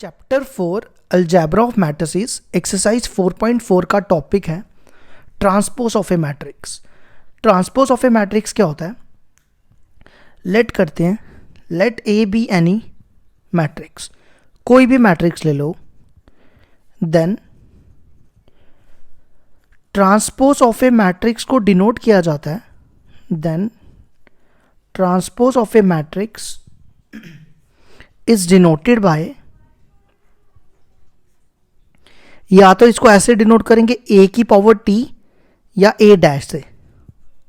Chapter 4 algebra of matrices exercise 4.4 का topic है transpose of A matrix. Transpose of A matrix क्या होता है? लेट करते हैं, let A B any matrix, कोई भी मैट्रिक्स ले लो, then transpose of A matrix को डिनोट किया जाता है, then transpose of A matrix is denoted by, या तो इसको ऐसे डिनोट करेंगे ए की पावर टी या ए डैश से,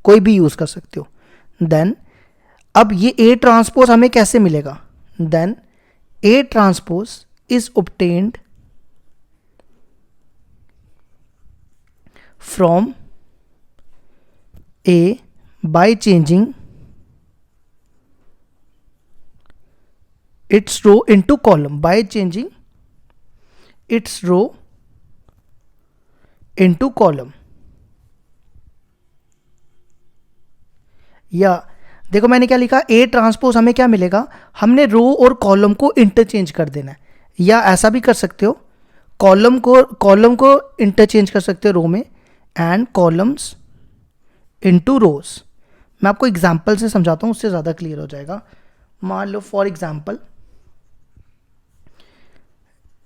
कोई भी यूज कर सकते हो। देन अब ये ए ट्रांसपोज हमें कैसे मिलेगा? Then A transpose is obtained from A by changing its row into column, by changing its row into column। या देखो मैंने क्या लिखा, ए ट्रांसपोज हमें क्या मिलेगा, हमने रो और कॉलम को इंटरचेंज कर देना है, या ऐसा भी कर सकते हो, कॉलम को इंटरचेंज कर सकते हो रो में, एंड कॉलम्स इनटू रोज। मैं आपको एग्जांपल से समझाता हूं, उससे ज़्यादा क्लियर हो जाएगा। मान लो फॉर एग्जांपल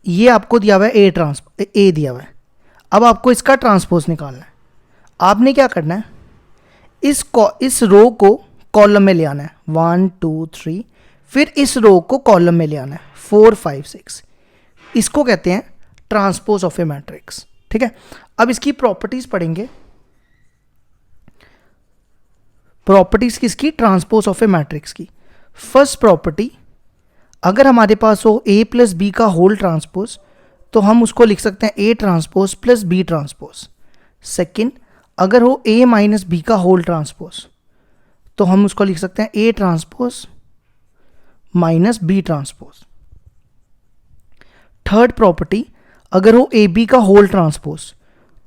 ये आपको दिया हुआ है ए दिया हुआ है, अब आपको इसका ट्रांसपोज निकालना है। आपने क्या करना है, इस रो को कॉलम में ले आना है 1 2 3, फिर इस रो को कॉलम में ले आना है 4 5 6। इसको कहते हैं ट्रांसपोज ऑफ ए मैट्रिक्स। ठीक है, अब इसकी प्रॉपर्टीज पढ़ेंगे। प्रॉपर्टीज किसकी? ट्रांसपोज ऑफ ए मैट्रिक्स की। फर्स्ट प्रॉपर्टी, अगर हमारे पास हो ए प्लस बी का होल ट्रांसपोज तो हम उसको लिख सकते हैं A transpose plus B transpose. Second, अगर हो ए माइनस बी का होल ट्रांसपोज तो हम उसको लिख सकते हैं A transpose minus B transpose. Third property, अगर हो ए बी का होल ट्रांसपोज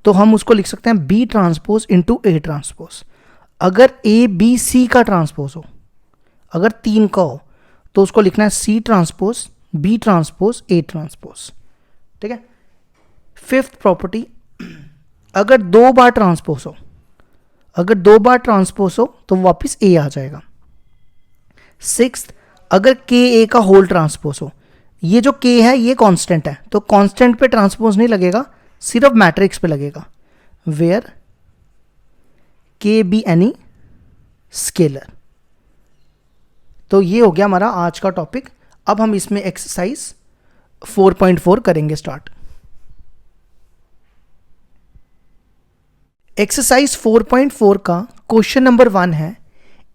तो हम उसको लिख सकते हैं B transpose into A transpose. अगर ए बी सी का ट्रांसपोज हो, अगर 3 का हो तो उसको लिखना है C transpose B transpose A transpose. ठीक है। फिफ्थ प्रॉपर्टी, अगर 2 बार ट्रांसपोज हो, अगर 2 बार ट्रांसपोज हो तो वापस ए आ जाएगा। सिक्स्थ, अगर के ए का होल ट्रांसपोज हो, ये जो के है ये कांस्टेंट है तो कांस्टेंट पे ट्रांसपोज नहीं लगेगा, सिर्फ मैट्रिक्स पे लगेगा। वेयर के बी एनी स्केलर। तो ये हो गया हमारा आज का टॉपिक। अब हम इसमें एक्सरसाइज 4.4 करेंगे स्टार्ट। एक्सरसाइज 4.4 का क्वेश्चन नंबर 1 है,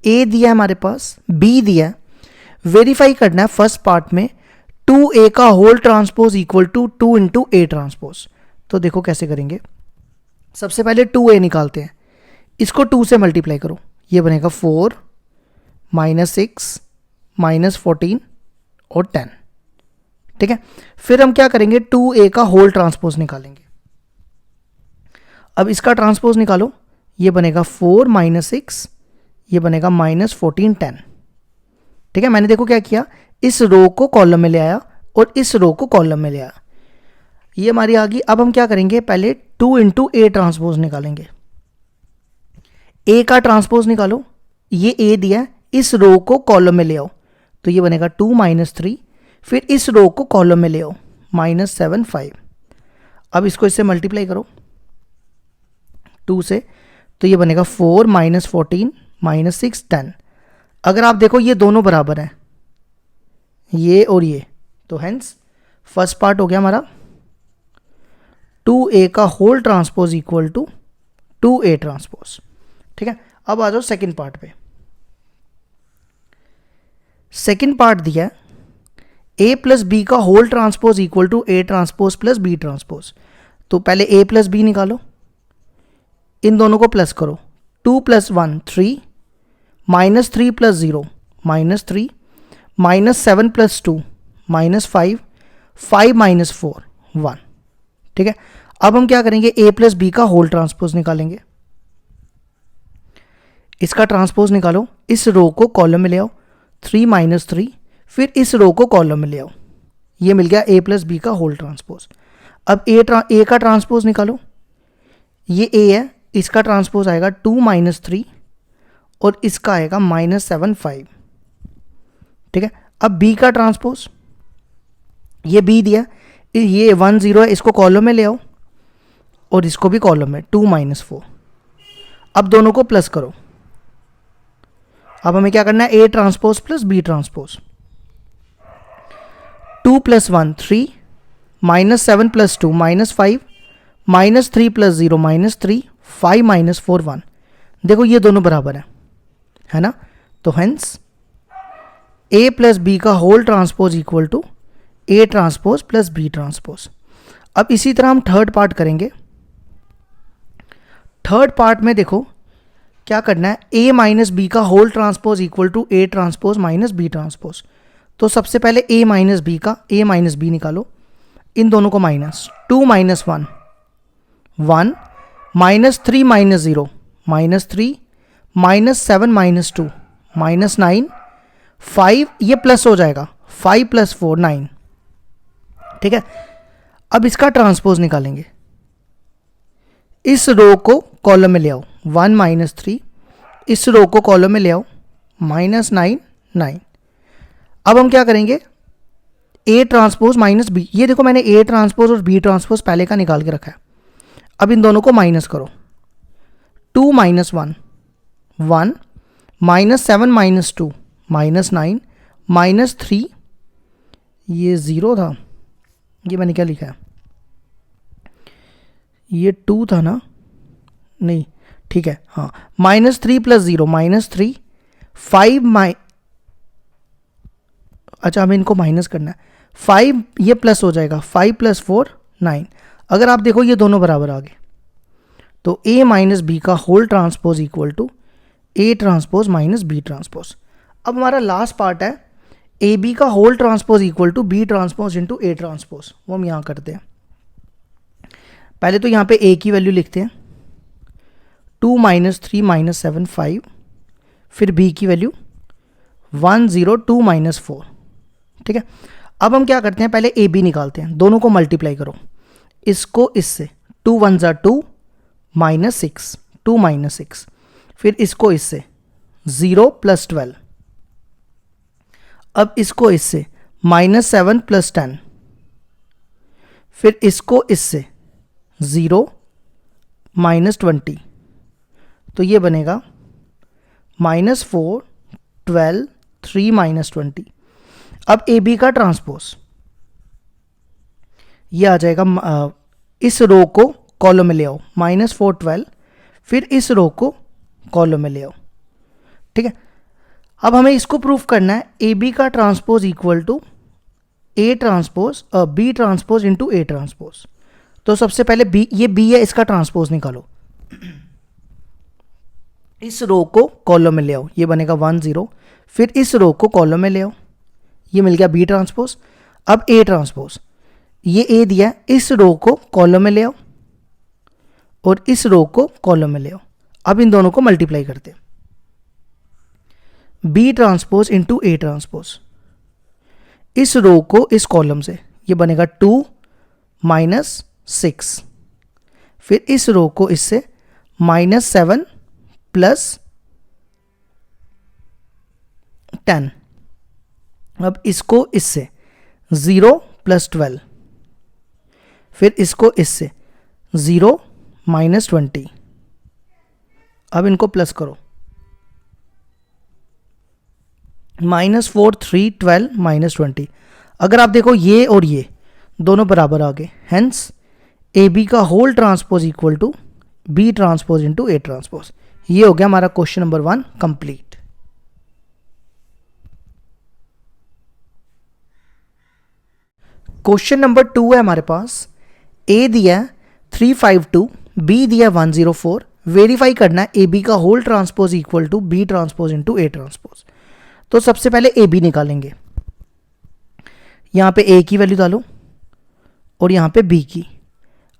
ए दिया है हमारे पास, बी दिया है, वेरीफाई करना है फर्स्ट पार्ट में 2a का whole transpose equal to 2 into A transpose. तो देखो कैसे करेंगे। सबसे पहले 2a निकालते हैं, इसको 2 से मल्टीप्लाई करो, ये बनेगा 4 -6 -14 और 10। ठीक है, फिर हम क्या करेंगे, 2a का होल ट्रांसपोज निकालेंगे। अब इसका ट्रांसपोज निकालो, ये बनेगा 4 -6, ये बनेगा -14 10। ठीक है, मैंने देखो क्या किया, इस रो को कॉलम में ले आया और इस रो को कॉलम में ले आया, ये हमारी आ गई। अब हम क्या करेंगे, पहले 2 इंटू ए ट्रांसपोज निकालेंगे। ए का ट्रांसपोज निकालो, ये ए दिया है, इस रो को कॉलम में ले आओ तो ये बनेगा 2 -3, फिर इस रो को कॉलम में ले आओ -7 5। अब इसको इससे मल्टीप्लाई करो 2 से, तो ये बनेगा 4 -14 -6 10। अगर आप देखो ये दोनों बराबर हैं, ये और ये, तो हेंस फर्स्ट पार्ट हो गया हमारा 2a का whole transpose equal to 2a transpose. ठीक है, अब आ जाओ सेकेंड पार्ट पे। सेकेंड पार्ट दिया है a प्लस बी का whole transpose equal to A transpose plus B transpose. तो पहले a प्लस बी निकालो, इन दोनों को प्लस करो, 2 + 1 3, -3 + 0 -3, -7 + 2 -5, 5 - 4 1। ठीक है, अब हम क्या करेंगे, a प्लस बी का होल ट्रांसपोज निकालेंगे। इसका ट्रांसपोज निकालो, इस रो को कॉलम में ले आओ 3 - 3, फिर इस रो को कॉलम में ले आओ, ये मिल गया ए प्लस बी का होल ट्रांसपोज। अब ए का ट्रांसपोज निकालो, ये ए है, इसका ट्रांसपोज आएगा 2 माइनस 3 और इसका आएगा -7 5। ठीक है, अब बी का ट्रांसपोज, ये बी दिया, ये 1 0 है, इसको कॉलम में ले आओ और इसको भी कॉलम में, 2 माइनस 4। अब दोनों को प्लस करो। अब हमें क्या करना है, A transpose plus B transpose. 2 + 1 3, -7 + 2 -5, -3 + 0 -3, 5 - 4 1। देखो ये दोनों बराबर है ना, तो हेंस ए प्लस बी का whole transpose equal to A transpose plus B transpose. अब इसी तरह हम थर्ड पार्ट करेंगे। थर्ड पार्ट में देखो क्या करना है, ए माइनस बी का whole transpose equal to A transpose minus B transpose. तो सबसे पहले ए माइनस बी का ए माइनस बी निकालो, इन दोनों को माइनस, 2 - 1 1, -3 - 0 -3, -7 - 2 -9, 5, ये प्लस हो जाएगा, 5 + 4 9। ठीक है, अब इसका ट्रांसपोज निकालेंगे। इस रो को कॉलम में ले आओ, 1 - 3, इस रो को कॉलम में ले आओ, -9 9। अब हम क्या करेंगे, ए ट्रांसपोज माइनस बी, ये देखो मैंने ए ट्रांसपोज और बी ट्रांसपोज पहले का निकाल के रखा है। अब इन दोनों को माइनस करो, 2 - 1 1, -7 - 2 -9, -3, ये 0 था, ये मैंने क्या लिखा है, ये 2 था ना, नहीं ठीक है, हाँ, -3 + 0 -3, 5 अच्छा हमें इनको माइनस करना है, 5 ये प्लस हो जाएगा, 5 + 4 9। अगर आप देखो ये दोनों बराबर आ गए, तो ए माइनस बी का whole transpose equal to A transpose minus B transpose. अब हमारा लास्ट पार्ट है, ए बी का whole transpose equal to B transpose into A transpose. वो हम यहाँ करते हैं। पहले तो यहाँ पे ए की वैल्यू लिखते हैं, 2 - 3 - 7 5, फिर बी की वैल्यू 1 0 2 - 4। ठीक है, अब हम क्या करते हैं, पहले ए बी निकालते हैं, दोनों को मल्टीप्लाई करो, इसको इससे, 2 1 = 2 -6 2 -6, फिर इसको इससे 0 + 12, अब इसको इससे -7 + 10, फिर इसको इससे 0 -20, तो ये बनेगा -4 12 3 -20। अब ए बी का ट्रांसपोज, ये आ जाएगा, इस रो को कॉलम में ले आओ, -4 12, फिर इस रो को कॉलम में ले आओ। ठीक है, अब हमें इसको प्रूफ करना है, ए बी का transpose equal to A transpose B transpose into A transpose. तो सबसे पहले बी, ये बी है, इसका ट्रांसपोज निकालो, इस रो को कॉलम में ले आओ, ये बनेगा 1 0, फिर इस रो को कॉलम में ले आओ, ये मिल गया बी ट्रांसपोज। अब ए ट्रांसपोज, ये ए दिया, इस रो को कॉलम में ले आओ और इस रो को कॉलम में ले आओ। अब इन दोनों को मल्टीप्लाई करते हैं, B transpose into A transpose, इस रो को इस कॉलम से, ये बनेगा 2 - 6, फिर इस रो को इससे -7 + 10, अब इसको इससे 0 + 12, फिर इसको इससे 0 -20। अब इनको प्लस करो, -4 3 12 -20। अगर आप देखो ये और ये दोनों बराबर आ गए, हेंस ए बी का whole transpose equal to B transpose into A transpose. ये हो गया हमारा question number 1 complete. Question number 2 है हमारे पास, ए दिया 352, बी दिया 104, वेरीफाई करना है ए बी का whole transpose equal to B transpose into A transpose. तो सबसे पहले ए बी निकालेंगे, यहाँ पे ए की वैल्यू डालो और यहाँ पे बी की।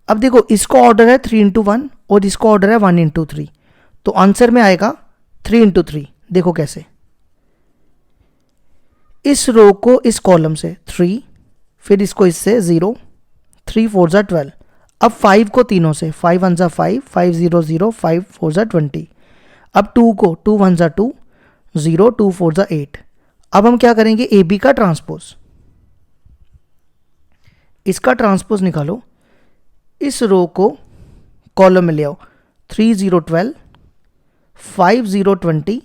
अब देखो इसको ऑर्डर है 3 × 1 और इसको ऑर्डर है 1 × 3, तो आंसर में आएगा 3 × 3। देखो कैसे, इस रो को इस कॉलम से 3, फिर इसको इससे 0, 3 4 ज़ा 12। अब 5 को तीनों से, 5 1 ज़ा 5, 5 0 0, 5 4 ज़ा 20। अब 2 को, 2 1 ज़ा 2, 0, 2 4 ज़ा 8। अब हम क्या करेंगे, ए बी का ट्रांसपोज, इसका ट्रांसपोज निकालो। इस रो को कॉलम में ले आओ, 3 0 12, 5 0 20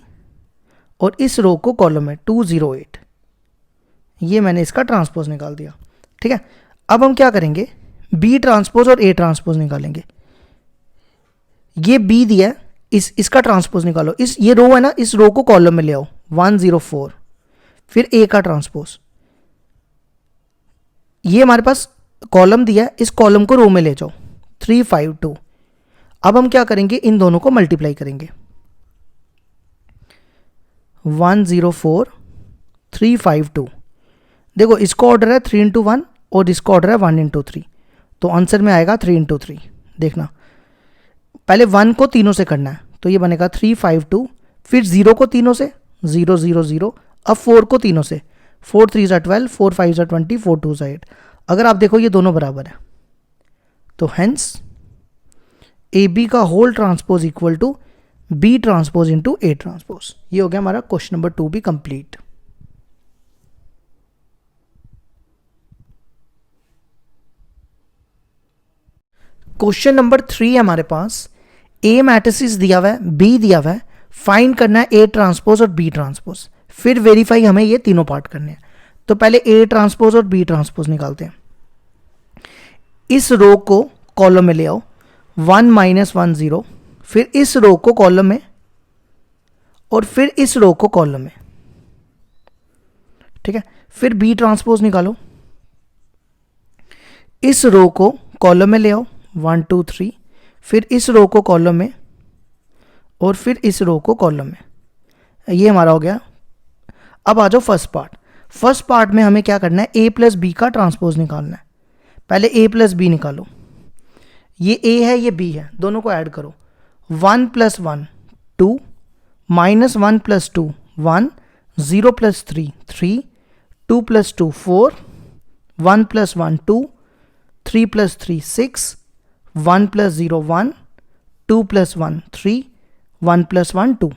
और इस रो को कॉलम में 2 0 8। ये मैंने इसका ट्रांसपोज निकाल दिया। ठीक है, अब हम क्या करेंगे, बी ट्रांसपोज और ए ट्रांसपोज निकालेंगे। ये बी दिया है, इसका ट्रांसपोज निकालो। ये रो है ना, इस रो को कॉलम में ले आओ, 1 0 4। फिर ए का ट्रांसपोज, ये हमारे पास कॉलम दिया है, इस कॉलम को रो में ले जाओ, 3 5 2। अब हम क्या करेंगे, इन दोनों को मल्टीप्लाई करेंगे, 1 0 4 3 5 2। देखो इसको ऑर्डर है 3 into 1 और इसको ऑर्डर है 1 into 3, तो आंसर में आएगा 3 into 3। देखना, पहले 1 को तीनों से करना है, तो ये बनेगा 3 5 2। फिर 0 को तीनों से, 0 0 0। अब 4 को तीनों से, 4 3 ज़ा 12, 4 5 ज़ा 20, 4 2 ज़ा 8। अगर आप देखो ये दोनों बराबर है, तो हेंस ए बी का whole transpose equal to B transpose into A transpose. ये हो गया हमारा क्वेश्चन नंबर 2 भी कंप्लीट। क्वेश्चन नंबर 3 है हमारे पास, ए मैट्रिसेस दिया हुआ है, बी दिया हुआ है, फाइंड करना है ए ट्रांसपोज और बी ट्रांसपोज, फिर वेरीफाई हमें ये तीनों पार्ट करने हैं। तो पहले ए ट्रांसपोज और बी ट्रांसपोज निकालते हैं। इस रो को कॉलम में ले आओ, 1 1 0। फिर इस रो को कॉलम में और फिर इस रो को कॉलम में। ठीक है, फिर बी ट्रांसपोज निकालो। इस रो को कॉलम में ले आओ, 1 2 3। फिर इस रो को कॉलम में और फिर इस रो को कॉलम में। ये हमारा हो गया। अब आ जाओ फर्स्ट पार्ट। फर्स्ट पार्ट में हमें क्या करना है, ए प्लस बी का ट्रांसपोज निकालना है। पहले ए प्लस बी निकालो, ये ए है ये बी है, दोनों को ऐड करो। 1 + 1 2, -1 + 2 1, 0 + 3 3, 2 + 2 4, 1 + 1 2, 3 + 3 6, 1 + 0 1, 2 + 1 3, 1 + 1 2।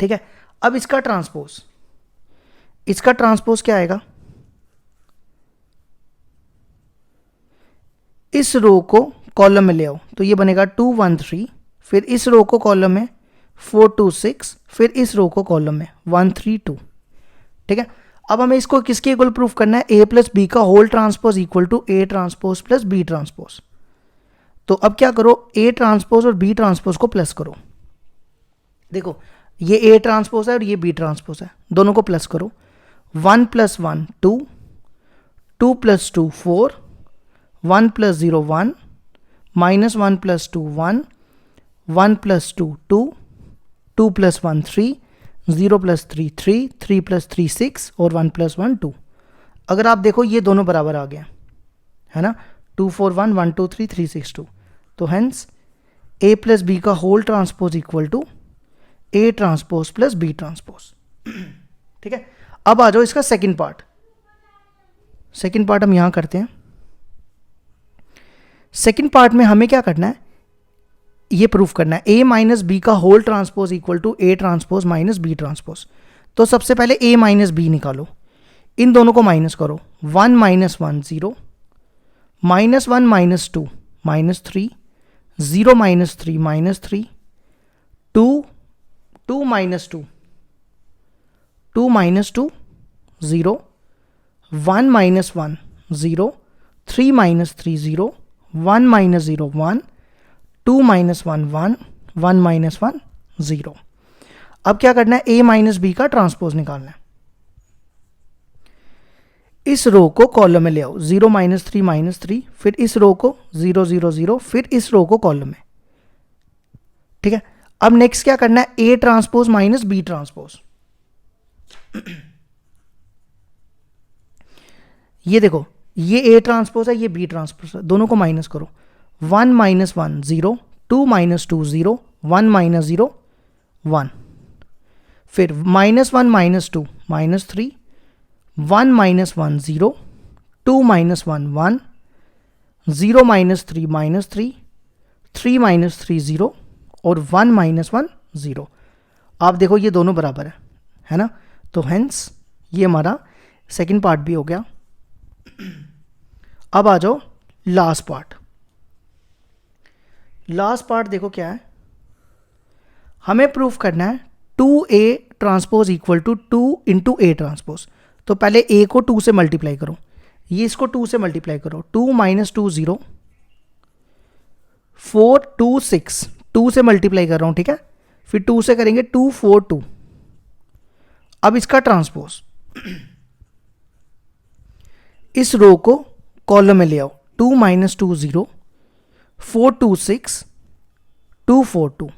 ठीक है, अब इसका ट्रांसपोज क्या आएगा, इस रो को कॉलम में ले आओ, तो ये बनेगा 2 1 3। फिर इस रो को कॉलम में 4 2 6। फिर इस रो को कॉलम में 1 3 2। ठीक है, अब हमें इसको किसके इक्वल प्रूफ करना है, ए प्लस बी का whole transpose equal to A transpose plus B transpose. तो अब क्या करो, ए ट्रांसपोज और बी ट्रांसपोज को प्लस करो। देखो ये ए ट्रांसपोज है और ये बी ट्रांसपोज है, दोनों को प्लस करो। 1 + 1 2, 2 + 2 4, 1 + 0 1, -1 + 2 1, 1 + 2 2, 2 + 1 3, 0 + 3 3, 3 + 3 6 और 1 + 1 2। अगर आप देखो ये दोनों बराबर आ गए है ना, 2 4 1 1 2 3 3 6 2। तो हेंस ए प्लस बी का whole transpose equal to A transpose plus B transpose. ठीक है, अब आ जाओ इसका सेकंड पार्ट हम यहां करते हैं। सेकंड पार्ट में हमें क्या करना है, ये प्रूफ करना है ए माइनस बी का whole transpose equal to A transpose minus B transpose. तो सबसे पहले ए माइनस बी निकालो, इन दोनों को माइनस करो। 1 - 1 0, -1 - 2 -3, 0 - 3 -3, 2 2 - 2 2 - 2 0, 1 - 1 0, 3 - 3 0, 1 - 0 1, 2 - 1 1, 1 - 1 0। अब क्या करना है, a माइनस बी का ट्रांसपोज निकालना है। इस रो को कॉलम में ले आओ, 0 - 3 -3। फिर इस रो को 0 0 0, फिर इस रो को कॉलम में। ठीक है, अब नेक्स्ट क्या करना है, a transpose minus B transpose. ये देखो ये a ट्रांसपोज है, ये b ट्रांसपोज है, दोनों को माइनस करो। 1 - 1 0, 2 - 2 0, 1 - 0 1। फिर -1 - 2 -3, 1 - 1 0, 2 माइनस 1 1, 0 माइनस 3 माइनस 3, 3 माइनस 3 0 और 1 माइनस 1 0। आप देखो ये दोनों बराबर है ना, तो हेंस ये हमारा सेकंड पार्ट भी हो गया। अब आ जाओ लास्ट पार्ट। लास्ट पार्ट देखो क्या है, हमें प्रूफ करना है 2A transpose equal to 2 into A transpose. तो पहले A को 2 से मल्टीप्लाई करो, ये इसको 2 से मल्टीप्लाई करो, 2 माइनस 2 0, 4 2 6, 2 से मल्टीप्लाई कर रहा हूँ, ठीक है। फिर 2 से करेंगे 2 4 2। अब इसका ट्रांसपोज, इस रो को कॉलम में ले आओ, 2 माइनस 2 0, 4 2 6, 2 4 2,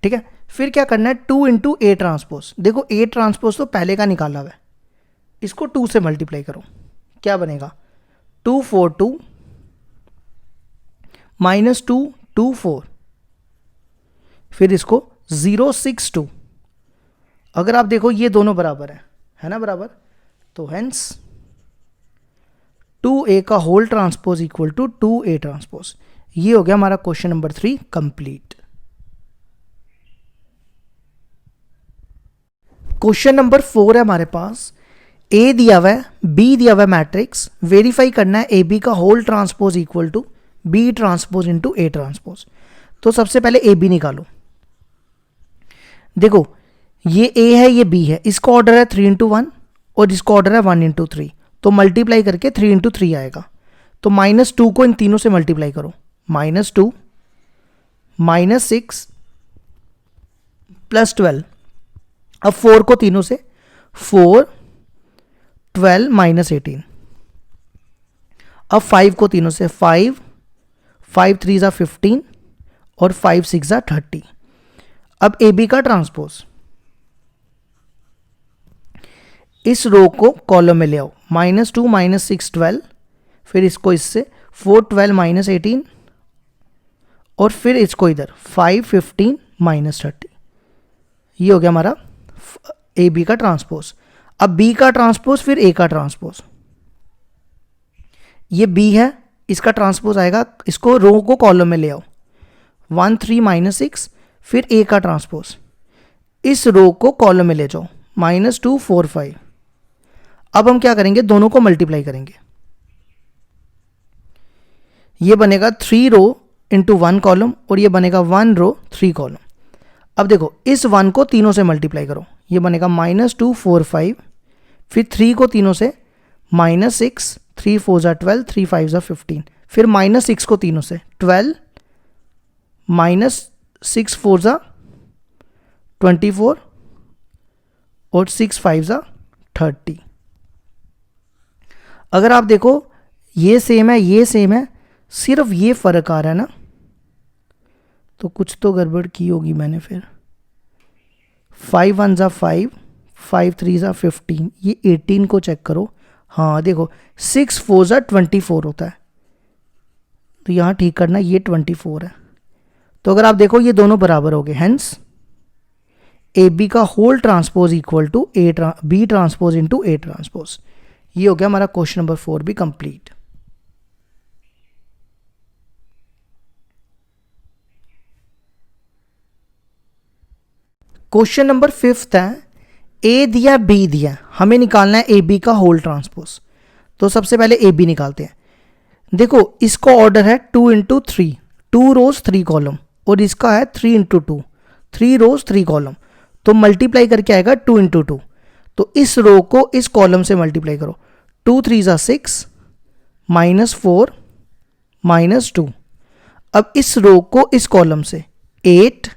ठीक है। फिर क्या करना है, 2 इंटू ए ट्रांसपोज। देखो ए ट्रांसपोज तो पहले का निकाला हुआ है, इसको 2 से मल्टीप्लाई करो, क्या बनेगा 2 4 2 माइनस 2 2 4, फिर इसको 0 6 2। अगर आप देखो ये दोनों बराबर है ना, बराबर, तो हेंस 2A का whole transpose equal to 2A transpose. ये हो गया हमारा question number 3 complete. Question number 4 है हमारे पास, A दिया हुआ है, B दिया हुआ है मैट्रिक्स, वेरीफाई करना है AB का whole transpose equal to B transpose into A transpose. तो सबसे पहले AB निकालो। देखो ये A है, ये B है, इसका ऑर्डर है 3 इंटू 1 और इसका ऑर्डर है 1 इंटू 3, तो मल्टीप्लाई करके 3 इंटू 3 आएगा। तो -2 को इन तीनों से मल्टीप्लाई करो, -2 -6 प्लस 12। अब 4 को तीनों से, 4 12 माइनस 18। अब 5 को तीनों से, 5 5 3 ज़ा 15 और 5 6 ज़ा 30। अब AB का ट्रांसपोज, इस रो को कॉलम में ले आओ, -2 -6 12, फिर इसको इससे 4 12 माइनस 18 और फिर इसको इधर 5 15 माइनस 30। ये हो गया हमारा AB का ट्रांसपोज। अब B का ट्रांसपोज, फिर A का ट्रांसपोज। ये B है, इसका ट्रांसपोज आएगा, इसको रो को कॉलम में ले आओ, 1 3 माइनस 6, फिर A का ट्रांसपोज, इस रो को कॉलम में ले जाओ, -2 4 5। अब हम क्या करेंगे, दोनों को मल्टीप्लाई करेंगे, ये बनेगा 3 रो इंटू 1 कॉलम और ये बनेगा 1 रो 3 कॉलम। अब देखो इस 1 को तीनों से मल्टीप्लाई करो, ये बनेगा -2 4 5, फिर 3 को तीनों से, -6 3 4 ज़ा 12, 3 5 ज़ा 15, फिर -6 को तीनों से, 12 -6 4 ज़ा 24 और 6 5 ज़ा 30। अगर आप देखो ये सेम है, ये सेम है, सिर्फ ये फर्क आ रहा है ना, तो कुछ तो गड़बड़ की होगी मैंने। फिर 5 1 ज़ा 5, 5 3 ज़ा 15, ये 18 को चेक करो, हाँ देखो 6 4 ज़ा 24 होता है, तो यहाँ ठीक करना, ये 24 है। तो अगर आप देखो ये दोनों बराबर हो गए, हेंस AB का whole transpose equal to B transpose into A transpose. ये हो गया हमारा क्वेश्चन नंबर 4 भी कंप्लीट। क्वेश्चन नंबर 5 है, A दिया B दिया, हमें निकालना है AB का होल ट्रांसपोज। तो सबसे पहले AB निकालते हैं। देखो इसका ऑर्डर है 2 इंटू 3, 2 रोज 3 कॉलम, और इसका है 3 इंटू 2, 3 रोज 3 कॉलम, तो मल्टीप्लाई करके आएगा 2 इंटू 2। तो इस रो को इस कॉलम से मल्टीप्लाई करो, 2 3 ज़ा 6 -4 -2। अब इस रो को इस कॉलम से, 8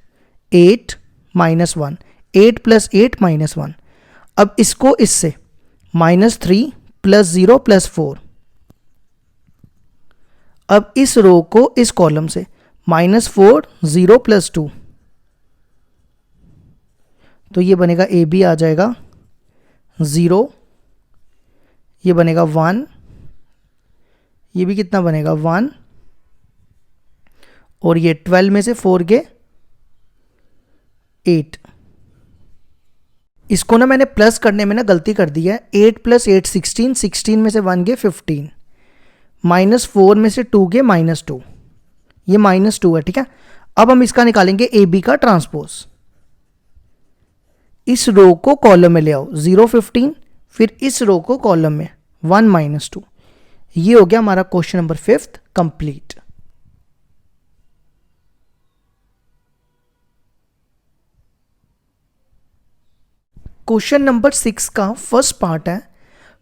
8 -1, 8 + 8 -1। अब इसको इससे, -3 + 0 + 4। अब इस रो को इस कॉलम से, -4 0 + 2। तो ये बनेगा AB आ जाएगा 0, ये बनेगा 1, ये भी कितना बनेगा 1, और ये 12 में से 4 गए 8। इसको ना मैंने प्लस करने में ना गलती कर दी है। 8 + 8 16, 16 में से 1 गए 15, -4 में से 2 गए -2, ये -2 है, ठीक है। अब हम इसका निकालेंगे ए बी का ट्रांसपोज। इस रो को कॉलम में ले आओ 0 15, फिर इस रो को कॉलम में 1 -2। ये हो गया हमारा question number 5 complete. Question number 6 का फर्स्ट पार्ट है,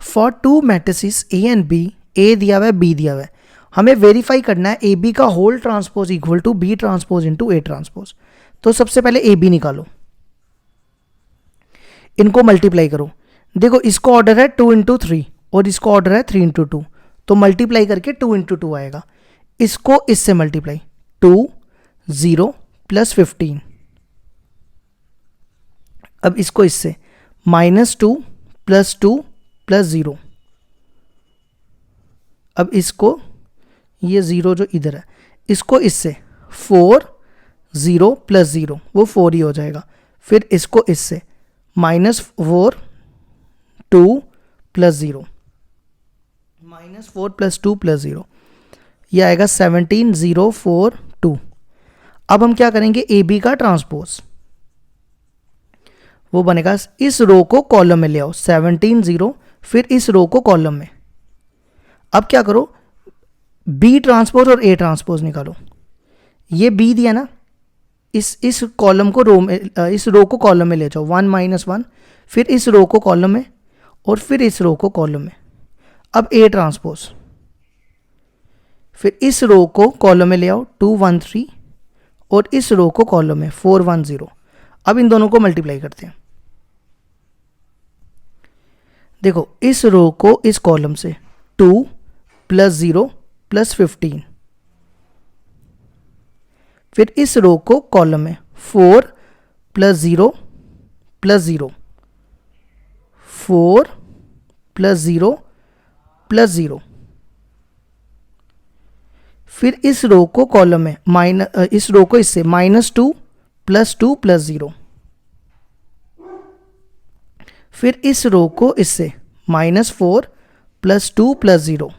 for two matrices A and B, A दिया हुआ है बी दिया हुआ है, हमें वेरीफाई करना है ए बी का whole transpose equal to B transpose into A transpose. तो सबसे पहले ए बी निकालो, इनको मल्टीप्लाई करो। देखो इसको ऑर्डर है 2 × 3 और इसको ऑर्डर है 3 × 2, तो मल्टीप्लाई करके 2 × 2 आएगा। इसको इससे मल्टीप्लाई 2 0 + 15, अब इसको इससे -2 + 2 + 0, अब इसको ये 0 जो इधर है इसको इससे 4 0 + 0, वो 4 ही हो जाएगा। फिर इसको इससे -4 2 + 0, -4 + 2 + 0, ये आएगा 17 0 4 2। अब हम क्या करेंगे, ए बी का ट्रांसपोज, वो बनेगा इस रो को कॉलम में ले आओ 17 0, फिर इस रो को कॉलम में। अब क्या करो, बी ट्रांसपोज और ए ट्रांसपोज निकालो। ये बी दिया ना, इस कॉलम को रो में, इस रो को कॉलम में ले जाओ 1 -1, फिर इस रो को कॉलम में और फिर इस रो को कॉलम में। अब ए ट्रांसपोज, फिर इस रो को कॉलम में ले आओ 2 1 3 और इस रो को कॉलम में 4 1 0। अब इन दोनों को मल्टीप्लाई करते हैं। देखो इस रो को इस कॉलम से 2 + 0 + 15, फिर इस रो को कॉलम में 4 + 0 + 0, 4 + 0 + 0, फिर इस रो को कॉलम में इस रो को इससे -2 + 2 + 0, फिर इस रो को इससे -4 + 2 + 0।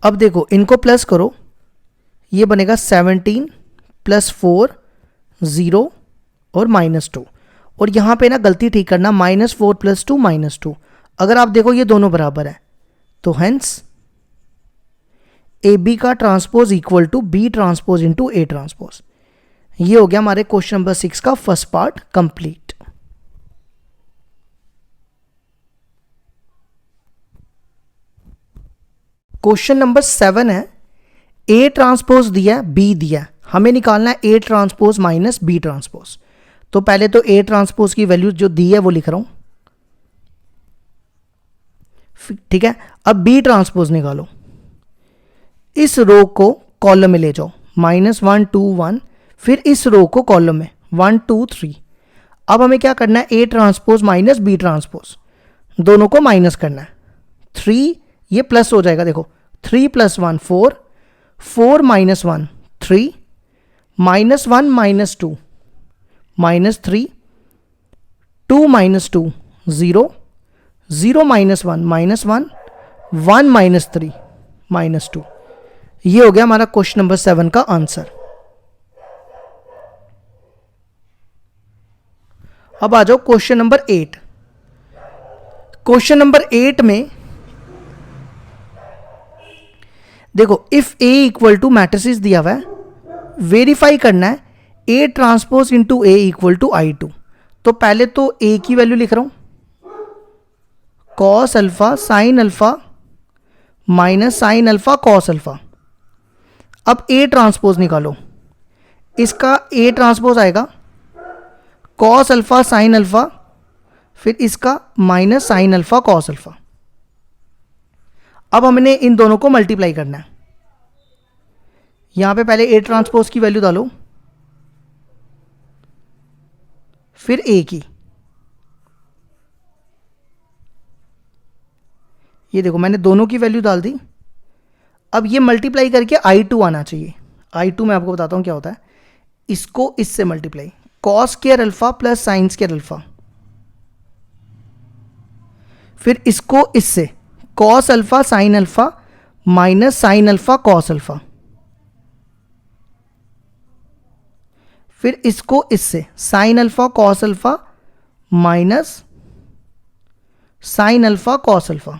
अब देखो इनको प्लस करो, ये बनेगा 17 + 4 0 और -2, और यहाँ पे ना गलती ठीक करना, -4 + 2 -2। अगर आप देखो ये दोनों बराबर है, तो हेंस ए बी का transpose equal to B transpose into A transpose. ये हो गया हमारे क्वेश्चन नंबर 6 का first part complete. Question number 7 है, ए ट्रांसपोज दिया बी दिया, हमें निकालना है A transpose minus B transpose. तो पहले तो ए ट्रांसपोज की वैल्यू जो दी है वो लिख रहा हूं, ठीक है। अब बी ट्रांसपोज निकालो, इस रो को कॉलम में ले जाओ -1 2 1, फिर इस रो को कॉलम में 1 2 3। अब हमें क्या करना है, A transpose minus B transpose, दोनों को माइनस करना है। 3 ये प्लस हो जाएगा, देखो 3 + 1 4, 4 - 1 3, -1 -2 -3, 2 - 2 0, 0 - 1 -1, 1 - 3 -2। ये हो गया हमारा क्वेश्चन नंबर 7 का आंसर। अब आ जाओ क्वेश्चन नंबर 8। क्वेश्चन नंबर 8 में देखो if A equal to matrices दिया हुआ है, वेरीफाई करना है A transpose into A equal to I2। तो पहले तो ए की वैल्यू लिख रहा हूं, cos alpha sine alpha minus sine alpha cos alpha. अब ए ट्रांसपोज निकालो, इसका ए ट्रांसपोज आएगा कॉस अल्फा साइन अल्फा, फिर इसका minus sine alpha cos alpha. अब हमने इन दोनों को मल्टीप्लाई करना है। यहां पे पहले ए ट्रांसपोज की वैल्यू डालो, फिर ए की, ये देखो मैंने दोनों की वैल्यू डाल दी। अब ये मल्टीप्लाई करके I2 आना चाहिए। I2 मैं आपको बताता हूं क्या होता है, इसको इससे multiply, cos square alpha plus sine square alpha, फिर इसको इससे cos alpha sine alpha minus sine alpha cos alpha, फिर इसको इससे sine alpha cos alpha minus sine alpha cos alpha,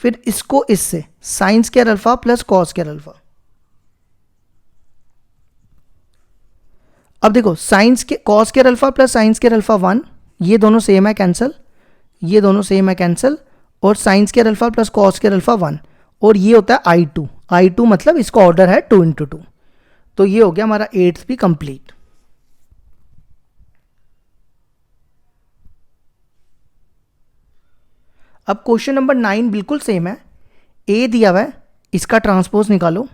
फिर इसको इससे sine square alpha plus cos square alpha. अब देखो sine cos square alpha plus sine square alpha 1, ये दोनों सेम है कैंसिल, ये दोनों सेम है कैंसिल, और sine square alpha plus cos square alpha 1, और ये होता है I2 मतलब इसका ऑर्डर है 2 × 2, तो ये हो गया हमारा 8th भी कंप्लीट। अब क्वेश्चन नंबर 9 बिल्कुल सेम है, ए दिया हुआ है, इसका ट्रांसपोज निकालो,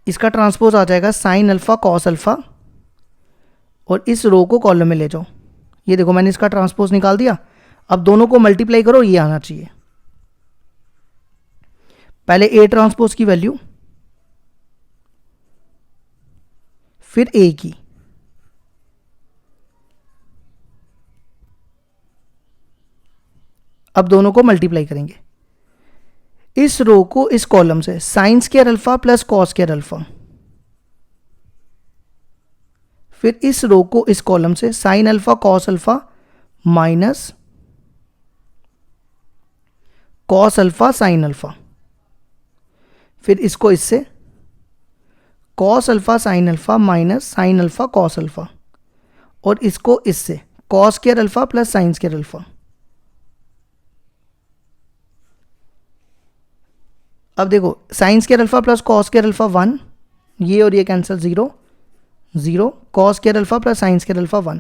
इसका ट्रांसपोज आ जाएगा साइन अल्फा कॉस अल्फा, और इस रो को कॉलम में ले जाओ, ये देखो मैंने इसका ट्रांसपोज निकाल दिया। अब दोनों को मल्टीप्लाई करो, ये आना चाहिए, पहले ए ट्रांसपोज की वैल्यू, फिर ए की, अब दोनों को मल्टीप्लाई करेंगे, इस रो को इस कॉलम से sine square alpha plus cos square alpha, फिर इस रो को इस कॉलम से sine alpha cos alpha minus cos alpha sine alpha, फिर इसको इससे cos alpha sine alpha minus sine alpha cos alpha, और इसको इससे cos square alpha plus sine square alpha. अब देखो sine square alpha plus cos square alpha 1, ये और ये cancel 0 0, cos square alpha plus sine square alpha 1,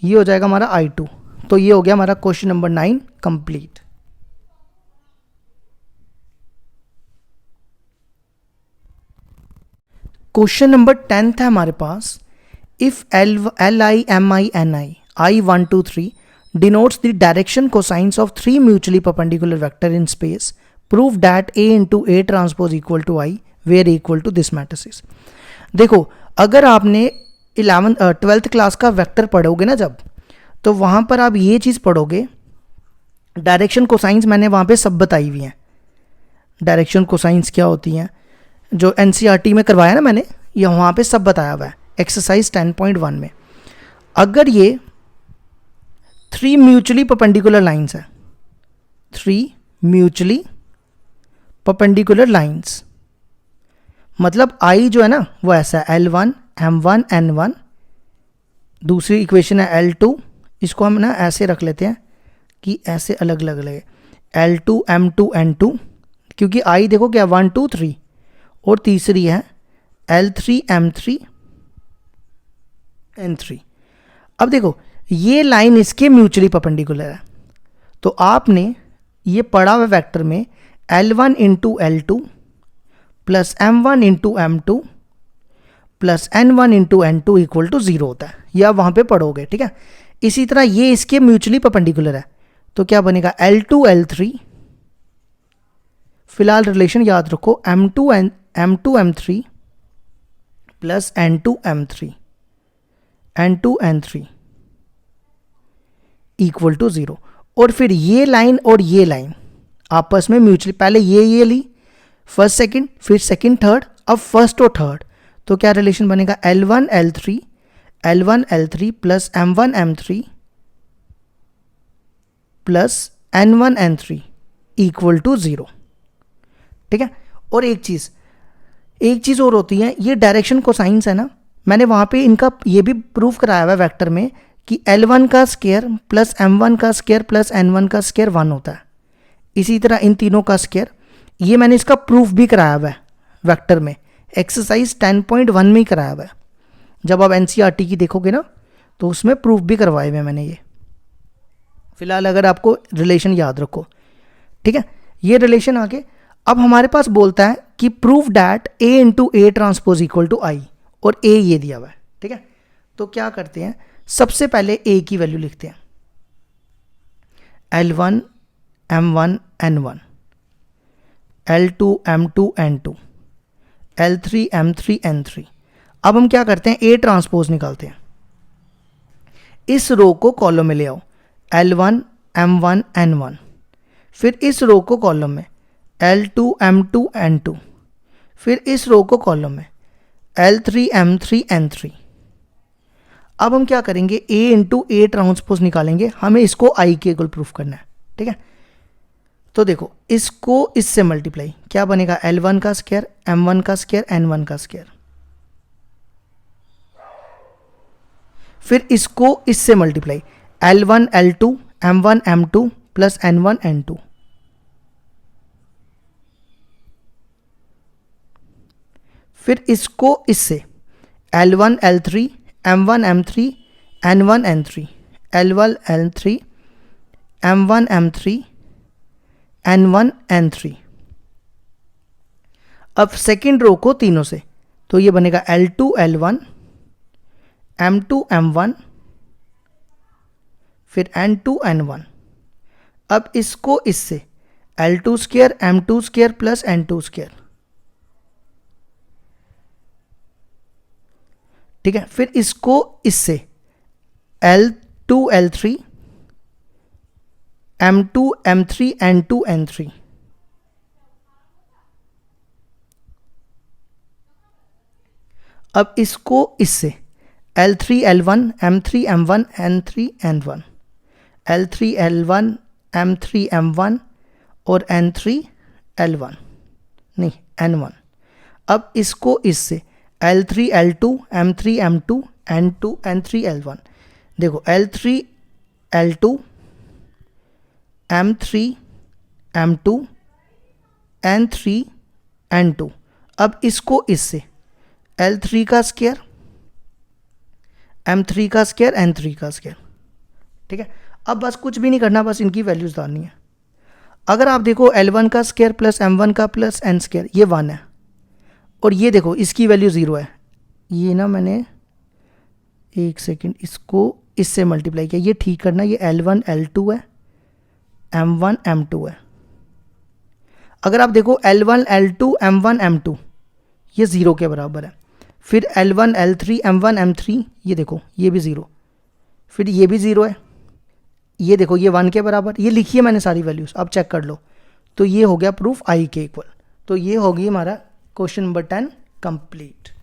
ये हो जाएगा हमारा I2। तो ये हो गया हमारा question number 9 complete. Question number 10 है हमारे पास, if LIMI I1 2 3 denotes the direction cosines of 3 mutually perpendicular vector in space, prove that A into A transpose equal to I where A equal to this matrices। देखो अगर आपने 12th class का vector पढ़ोगे ना जब, तो वहाँ पर आप ये चीज़ पढ़ोगे, डायरेक्शन कोसाइंस मैंने वहाँ पे सब बताई हुई हैं, डायरेक्शन कोसाइंस क्या होती हैं, जो NCERT में करवाया ना मैंने, ये वहाँ पे सब बताया हुआ है एक्सरसाइज 10.1 में। अगर ये 3 म्यूचुअली परपेंडिकुलर लाइंस है, 3 म्यूचुअली परपेंडिकुलर लाइंस, मतलब I जो है ना वो ऐसा है L1 M1 N1, दूसरी इक्वेशन है L2, इसको हम ना ऐसे रख लेते हैं कि ऐसे अलग अलग लगे, L2 M2 N2, क्योंकि I देखो क्या 1 2 3, और तीसरी है L3 M3 N3। अब देखो ये लाइन इसके म्यूचुअली परपेंडिकुलर है, तो आपने ये पढ़ा हुआ वेक्टर में L1 into L2 plus M1 into M2 plus N1 into N2 equal to 0 होता है, यह आप वहाँ पे पढ़ोगे, ठीक है। इसी तरह ये इसके म्यूचुअली परपेंडिकुलर है, तो क्या बनेगा L2 L3, फिलहाल रिलेशन याद रखो M2 M3 plus N2 M3 N2 N3 equal to 0, और फिर ये लाइन और ये लाइन आपस में म्यूचुअली, पहले ये ली फर्स्ट सेकंड, फिर सेकंड थर्ड, अब फर्स्ट और थर्ड, तो क्या रिलेशन बनेगा L1 L3 plus M1 M3 plus N1 N3 equal to 0, ठीक है। और एक चीज़ और होती है, ये डायरेक्शन कोसाइंस है ना, मैंने वहाँ पे इनका ये भी प्रूफ कराया हुआ है वेक्टर में कि L1 का स्क्वायर प्लस M1 का स्क्वायर प्लस N1 का स्क्वायर 1 होता है, इसी तरह इन तीनों का स्क्वायर, ये मैंने इसका प्रूफ भी कराया हुआ है वेक्टर में, एक्सरसाइज 10.1 में ही कराया हुआ है। जब आप NCERT की देखोगे ना तो उसमें प्रूफ भी करवाए हुए हैं मैंने ये, फिलहाल अगर आपको रिलेशन याद रखो, ठीक है। ये रिलेशन आगे अब हमारे पास बोलता है कि prove that A into A transpose equal to I, और A ये दिया हुआ है, ठीक है। तो क्या करते हैं, सबसे पहले A की वैल्यू लिखते हैं, L1 M1 N1 L2 M2 N2, L3 M3 N3। अब हम क्या करते हैं, A ट्रांसपोज निकालते हैं। इस रो को कॉलम में ले आओ, L1 M1 N1। फिर इस रो को कॉलम में L2 M2 N2। फिर इस रो को कॉलम में L3 M3 N3। अब हम क्या करेंगे, A इंटू A ट्रांसपोज निकालेंगे, हमें इसको I के इक्वल प्रूफ करना है, ठीक है। तो देखो इसको इससे मल्टीप्लाई, क्या बनेगा, L1 का स्क्वायर M1 का स्क्वायर N1 का स्क्वायर। फिर इसको इससे multiply, L1 L2 M1 M2 plus N1 N2। फिर इसको इससे L1 L3 M1 M3 N1 N3, L1 L3 M1 M3 N1 N3। अब सेकेंड रो को तीनों से, तो ये बनेगा L2 L1 M2 M1 फिर N2 N1। अब इसको इससे L2 square M2 square plus N2 square, ठीक है। फिर इसको इससे L2 L3 M2 M3 N2 N3। अब इसको इससे L3 L1 M3 M1 N3 N1, L3 L1 M3 M1 और N3 L1 नहीं N1। अब इसको इससे L3 L2 M3 M2 N2 N3 L1। देखो L3 L2 M3 M2 N3 N2। अब इसको इससे L3 का स्क्वायर M3 का स्क्वायर N3 का स्क्वायर, ठीक है। अब बस कुछ भी नहीं करना, बस इनकी वैल्यूज डालनी है। अगर आप देखो L1 का स्क्वायर प्लस M1 का प्लस N स्क्वायर, ये 1 है, और ये देखो इसकी वैल्यू 0 है। ये ना मैंने एक सेकेंड इसको इससे मल्टीप्लाई किया, ये ठीक करना, ये L1 L2 है M1 M2 है। अगर आप देखो L1 L2 M1 M2 ये 0 के बराबर है। फिर L1 L3 M1 M3 ये देखो ये भी 0, फिर ये भी 0 है, ये देखो ये 1 के बराबर। ये लिखिए मैंने सारी वैल्यूज, अब चेक कर लो। तो ये हो गया प्रूफ I के इक्वल। तो ये होगी हमारा क्वेश्चन नंबर 10 कंप्लीट।